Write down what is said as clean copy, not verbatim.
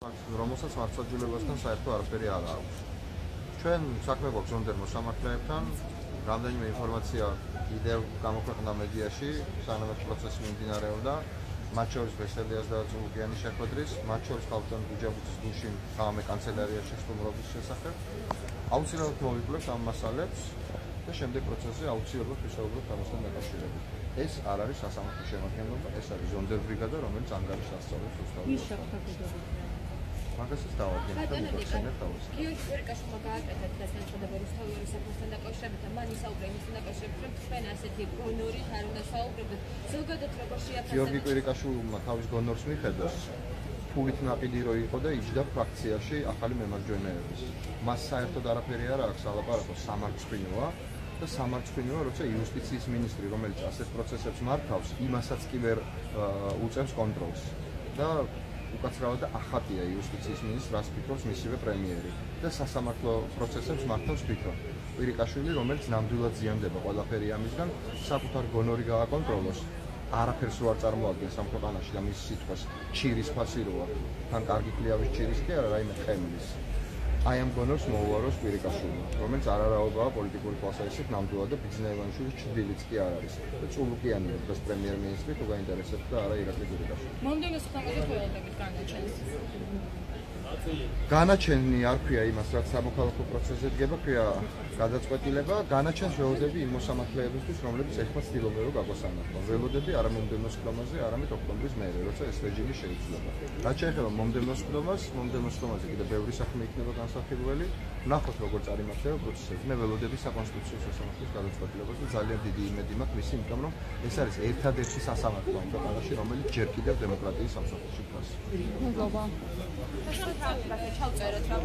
რომელსაც მართლმსაჯულებასთან საერთო არაფერი არ აქვს. ჩვენ საქმე გვაქვს ზონდერ მოსამართლეებთან, რამდენიმე ინფორმაცია კიდევ გამოქვეყნდა მედიაში, სანამ პროცესი მიმდინარეობდა, მათ შორის ვესელიას და წულუკიანის შეხვედრის, მათ შორის ხალხთან გუჯაბუცის გუშინ გამე კანცელარიაში სტუმრობის შესახებ. აუცილებლად მოვიკვლევთ ამ მასალებს და შემდეგ პროცესზე აუცილებლად ვისაუბრებთ ამასთან დაკავშირებით. ეს არ არის სასამართლო შემადგენლობა, ეს არის ზონდერ ბრიგადა, რომელიც ანგარიშს ასწავლებს უსწავლელს. მაგასაც დავადგენთ და მოგხსენებთ თავს. გიორგი კვირიკაშვილმა გააკეთა დასამშვიდობო რუსთავის საქმესთან დაკავშირებით და მან ისაუბრა იმასთან დაკავშირებით, რომ თქვენ ასეთი გონორით არ უნდა საუბრობთ. ზოგადად როგორ შეაფასებთ? გიორგი კვირიკაშვილმა თავის გონორს მიხედოს ფულით ნაყიდი რო იყო და იჯდა ფრაქციაში ახალი მემარჯვენეების. მას საერთოდ არაფერი არ აქვს ალაპარაკო სამარცხვინოა და სამარცხვინოა, როცა იუსტიციის მინისტრი, რომელიც ასეთ პროცესებს მართავს, იმასაც კი ვერ უწევს კონტროლს. და უკაცრავად ახატია იუსტიციის მინისტრს, რას ფიქრობს მისივე პრემიერი და სასამართლო პროცესებს მართავს თვითონ. კვირიკაშვილი, რომელიც ნამდვილად ზიანდება ყველაფერი ამისგან, საკუთარ გონორი გააკონტროლოს, არაფერს რო არ წარმოადგენს ამ ქვეყანაში და მის სიტყვას ჩირის ფასი როა, თან კარგი ქლიავის ჩირის კი არა, რაიმე ხემლის. აი ამ გონორს მოუაროს კვირიკაშვილმა, რომელიც არარაობაა პოლიტიკური თვალსაზრისით ნამდვილად და ბიძინა ივანიშვილის ჩრდილიც კი არ არის. და წულუკიანი დღეს პრემიერ-მინისტრი თუ გაინტერესებთ და არა ირაკლი კვირიკაშვილი. მომდევნო სხდომაზე ხელოვნებით განაჩენს. განაჩენი არ ქვია იმას, რაც სამოქალაქო პროცესზე დგება, ქვია გადაწყვეტილება, განაჩენს ველოდები იმ მოსამართლეებისთვის, რომლებიც ეხლა ცდილობენ რომ გაგვასამართლონ. ველოდები არა მომდევნო სხდომაზე, არამედ ოქტომბრის მერე, როცა ეს რეჟიმი შეიცვლება. რაც შეეხება მომდევნო სხდომაზე კიდევ ბევრი საქმე იქნება განსახილველი. ვნახოთ როგორ წარიმართება პროცესები. მე ველოდები საკონსტიტუციო სასამართლოს გადაწყვეტილებას და ძალიან დიდი იმედი მაქვს მის იმიტომ, რომ ეს არის ერთადერთი სასამართლო ამ ქვეყანაში, რომელიც ჯერ კიდევ დემოკრატიის სამსახურში დგას. ჩავწეროთ რა